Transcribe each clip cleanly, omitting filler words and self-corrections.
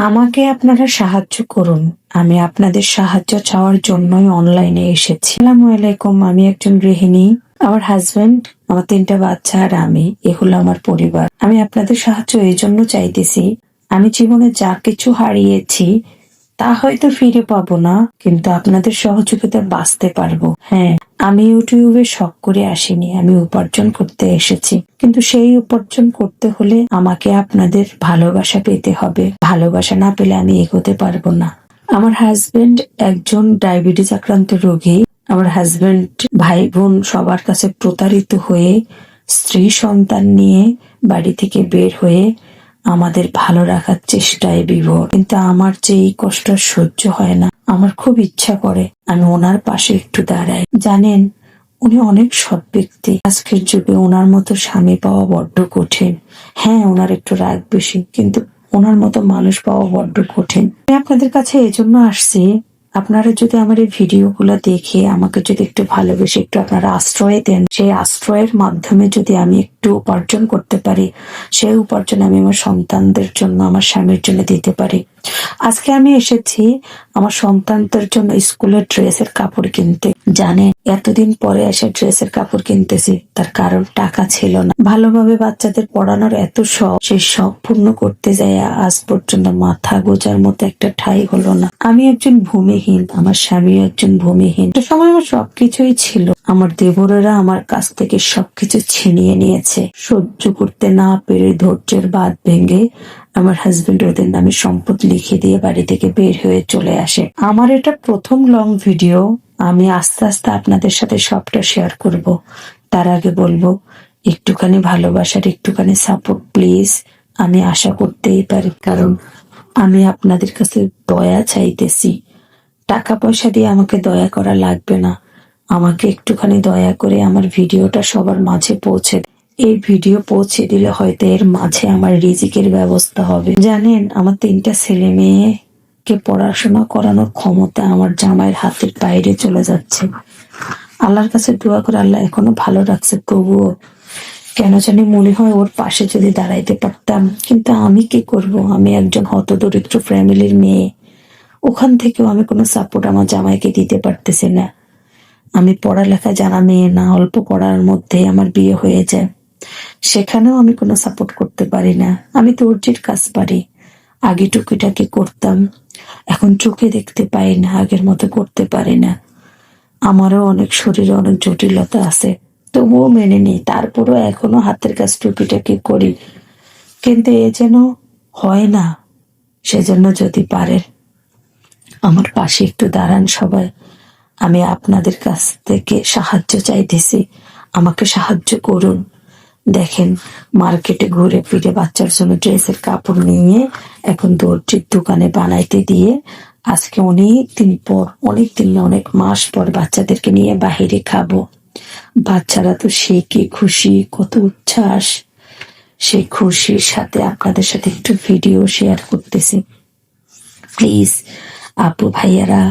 আমাকে আপনারা সাহায্য করুন। আমি আপনাদের সাহায্য চাওয়ার জন্যই অনলাইনে এসেছি। আসসালামু আলাইকুম। আমি একজন গৃহিণী। আমার হাজবেন্ড, আমার 3টা বাচ্চা আর আমি, এ হলো আমার পরিবার। আমি আপনাদের সাহায্য এই জন্য চাইতেছি, আমি জীবনে যা কিছু হারিয়েছি তা হয়তো ফিরে পাবো না, কিন্তু আপনাদের সহযোগিতায় বাঁচতে পারবো। হ্যাঁ, আমি ইউটিউবে শখ করে আসিনি, আমি উপার্জন করতে এসেছি। কিন্তু সেই উপার্জন করতে হলে আমাকে আপনাদের ভালোবাসা পেতে হবে। ভালোবাসা না পেলে আমি এগোতে পারবো না। আমার হাজবেন্ড একজন ডায়াবেটিস আক্রান্ত রোগী। আমার হাজবেন্ড ভাই বোন সবার কাছে প্রতারিত হয়ে, স্ত্রী সন্তান নিয়ে বাড়ি থেকে বের হয়ে আমাদের ভালো রাখার চেষ্টায় বিভোর। কিন্তু আমার যে এই কষ্ট সহ্য হয় না। আমার খুব ইচ্ছা করে আমি ওনার পাশে একটু দাঁড়াই। জানেন, উনি অনেক সৎ ব্যক্তি। আজকের যুগে ওনার মতো স্বামী পাওয়া বড্ড কঠিন। হ্যাঁ, ওনার একটু রাগ বেশি, কিন্তু ওনার মতো মানুষ পাওয়া বড্ড কঠিন। আমি আপনাদের কাছে এজন্য আসছি, আপনারা যদি আমার এই ভিডিওগুলো দেখে আমাকে যদি একটু ভালোবেসে একটু আপনারা আশ্রয় দেন, সেই আশ্রয়ের মাধ্যমে যদি আমি একটু উপার্জন করতে পারি, সেই উপার্জন আমি আমার সন্তানদের জন্য, আমার স্বামীর জন্য দিতে পারি। আজকে আমি এসেছি আমার সন্তানদের জন্য স্কুলের ড্রেসের কাপড় কিনতে। জানেন, এতদিন পরে এসে ড্রেসের কাপড় কিনতেছি, তার কারণ টাকা ছিল না। ভালোভাবে বাচ্চাদের পড়ানোর এত শখ, সেই শখ পূর্ণ করতে যায় আজ পর্যন্ত মাথা গোজার মতো একটা ঠাঁই হলো না। আমি একজন ভূমিহীন, আমার স্বামীও একজন ভূমিহীন। একটা সময় আমার সবকিছুই ছিল। আমার দেবরেরা আমার কাছ থেকে সবকিছু ছিনিয়ে নিয়েছে। সহ্য করতে না পেরে ধৈর্যের বাঁধ ভেঙে আমার হাজবেন্ড ওদের নামে সম্পদ লিখে দিয়ে বাড়ি থেকে বের হয়ে চলে আসে। আমার এটা প্রথম লং ভিডিও। আমি আস্তে আস্তে আপনাদের সাথে সবটা শেয়ার করব। তার আগে বলবো, একটুখানি ভালোবাসার, একটুখানি সাপোর্ট প্লিজ। আমি আশা করতেই পারি, কারণ আমি আপনাদের কাছে দয়া চাইতেছি। টাকা পয়সা দিয়ে আমাকে দয়া করা লাগবে না। আমাকে একটুখানি দয়া করে আমার ভিডিওটা সবার মাঝে পৌঁছে, এই ভিডিও পৌঁছে দিলে হয়তো এর মাঝে আমার রিজিকের ব্যবস্থা হবে। জানেন, আমার 3টা ছেলে মেয়েকে পড়াশোনা করানোর ক্ষমতা আমার জামাইয়ের হাতের বাইরে চলে যাচ্ছে। আল্লাহর কাছে দোয়া করে আল্লাহ এখনো ভালো রাখছে, তবুও কেন জানি মনে হয় ওর পাশে যদি দাঁড়াইতে পারতাম। কিন্তু আমি কি করব? আমি একজন হতদরিদ্র ফ্যামিলির মেয়ে। ওখান থেকেও আমি কোনো সাপোর্ট আমার জামাইকে দিতে পারতেছি না। আমি পড়ালেখা জানা মেয়ে না, অল্প পড়ার মধ্যে আমার বিয়ে হয়ে যায়। সেখানেও আমি কোনো সাপোর্ট করতে পারি না। আমি দর্জির কাজ পারি, আগে টুকিটাকি করতাম, এখন চোখে দেখতে পাই না, আগের মতো করতে পারি না। আমারও অনেক শরীরে অনেক জটিলতা আছে, তবুও মেনে নিই। তারপরও এখনো হাতের কাজ টুকিটাকি করি, কিন্তু এ যেন হয় না। সেজন্য যদি পারেন আমার পাশে একটু দাঁড়ান সবাই। আমি আপনাদের কাছ থেকে সাহায্য চাইতেছি, আমাকে সাহায্য করুন। দেখেন, মার্কেটে ঘুরে ফিরে বাচ্চার জন্য ড্রেসের কাপড় নিয়ে এখন দর্জির দোকানে বানাইতে দিয়ে আজকে অনেক মাস পর বাচ্চাদেরকে নিয়ে বাহিরে খাবো। বাচ্চারা তো সে কি খুশি, কত উচ্ছ্বাস। সেই খুশির সাথে আপনাদের সাথে একটু ভিডিও শেয়ার করতেছি। প্লিজ আপু ভাইয়ারা,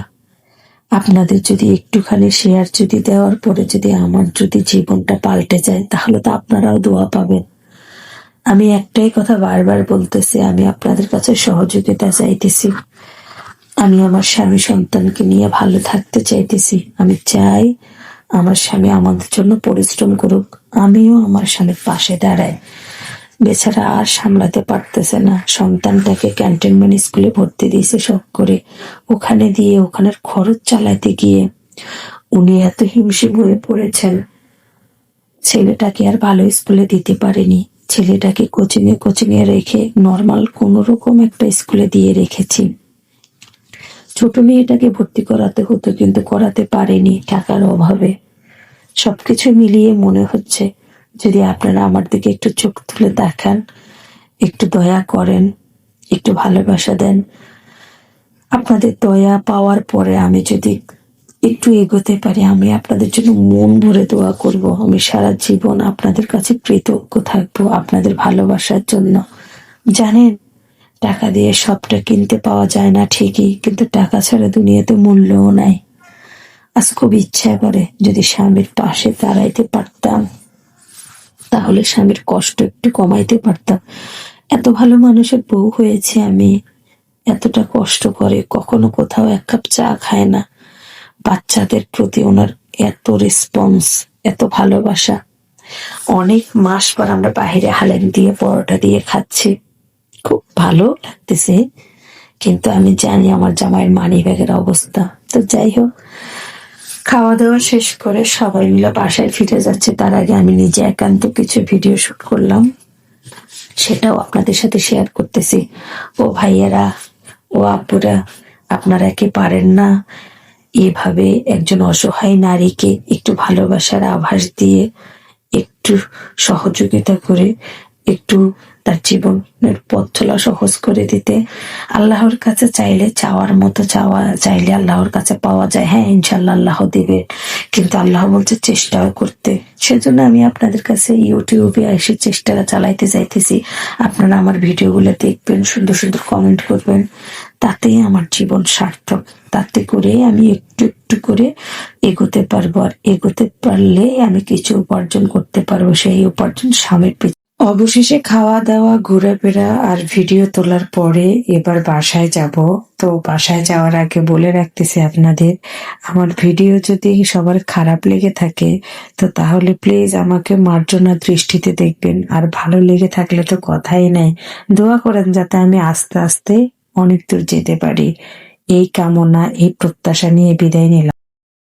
আপনাদের যদি একটুখানি শেয়ার যদি দেওয়ার পরে যদি আমার যদি জীবনটা পাল্টে যায়, তাহলে তো আপনারাও দোয়া পাবেন। আমি একটাই কথা বারবার বলতেছি, আমি আপনাদের কাছে সহযোগিতা চাইতেছি। আমি আমার স্বামী সন্তানকে নিয়ে ভালো থাকতে চাইতেছি। আমি চাই আমার স্বামী আমাদের জন্য পরিশ্রম করুক, আমিও আমার স্বামীর পাশে দাঁড়াই। বেচারা আর সামলাতে পারতেছে না। সন্তানটাকে ক্যান্টনমেন্ট স্কুলে ভর্তি দিয়েছে শখ করে। ওখানে দিয়ে ওখানের খরচ চালাতে গিয়ে উনি এত হিমশিম হয়ে পড়েছেন। ছেলেটাকে আর ভালো স্কুলে দিতে পারেনি। ছেলেটাকে কোচিং এ রেখে নর্মাল কোন রকম একটা স্কুলে দিয়ে রেখেছি। ছোট মেয়েটাকে ভর্তি করাতে হতো, কিন্তু করাতে পারেনি টাকার অভাবে। সবকিছু মিলিয়ে মনে হচ্ছে, যদি আপনারা আমার দিকে একটু চোখ তুলে দেখান, একটু দয়া করেন, একটু ভালোবাসা দেন, আপনাদের দয়া পাওয়ার পরে আমি যদি একটু এগোতে পারি, আমি আপনাদের জন্য মন ভরে দোয়া করব। আমি সারা জীবন আপনাদের কাছে কৃতজ্ঞ থাকবো, আপনাদের ভালোবাসার জন্য। জানেন, টাকা দিয়ে সবটা কিনতে পাওয়া যায় না ঠিকই, কিন্তু টাকা ছাড়া দুনিয়াতে মূল্যও নাই। আজ খুব ইচ্ছা করে যদি স্বামীর পাশে দাঁড়াইতে পারতাম, তাহলে স্বামীর কষ্ট একটু কমাইতে পারতাম। এত ভালো মানুষের বউ হয়েছে আমি, এতটা কষ্ট করে, কখনো কোথাও এক কাপ চা খায় না। বাচ্চাদের প্রতি ওনার এত রেসপন্স, এত ভালোবাসা। অনেক মাস পর আমরা বাহিরে হালেম দিয়ে পরোটা দিয়ে খাচ্ছি, খুব ভালো লাগতেছে। কিন্তু আমি জানি আমার জামাইয়ের মানি ব্যাগের অবস্থা। তো যাই হোক, খাওয়া দাওয়া শেষ করে সবাই মিলে বাসায় ফিরে যাচ্ছে, তার আগে আমি নিজে একান্ত কিছু ভিডিও শুট করলাম, সেটাও আপনাদের সাথে শেয়ার করতেছি। ও ভাইয়েরা, ও আপুরা, আপনারা কি পারেন না এভাবে একজন অসহায় নারীকে একটু ভালোবাসার আভাস দিয়ে, একটু সহযোগিতা করে, একটু তার জীবনের পথ চলা সহজ করে দিতে? আল্লাহর কাছে চাইলে, চাওয়ার মতো চাইলে আল্লাহর কাছে পাওয়া যায়। হ্যাঁ, ইনশাল্লাহ আল্লাহ দিবে, কিন্তু আল্লাহ বলছে চেষ্টাও করতে। সেজন্য আমি আপনাদের কাছে ইউটিউবে এসে চেষ্টা চালাইতে চাইতেছি। আপনারা আমার ভিডিওগুলো দেখবেন, সুন্দর সুন্দর কমেন্ট করবেন, তাতেই আমার জীবন সার্থক। তাতে করে আমি একটু একটু করে এগোতে পারবো, আর এগোতে পারলে আমি কিছু উপার্জন করতে পারবো। সেই উপার্জন স্বামীর পিছনে। অবশেষে খাওয়া দাওয়া, ঘোরাফেরা আর ভিডিও তোলার পরে এবার বাসায় যাব। তো বাসায় যাওয়ার আগে বলে রাখতেছি আপনাদের, আমার ভিডিও যদি সবার খারাপ লেগে থাকে তো তাহলে প্লিজ আমাকে মার্জনা দৃষ্টিতে দেখবেন, আর ভালো লেগে থাকলে তো কথাই নাই। দোয়া করেন যাতে আমি আস্তে আস্তে অনেক দূর যেতে পারি। এই কামনা, এই প্রত্যাশা নিয়ে বিদায় নিলাম।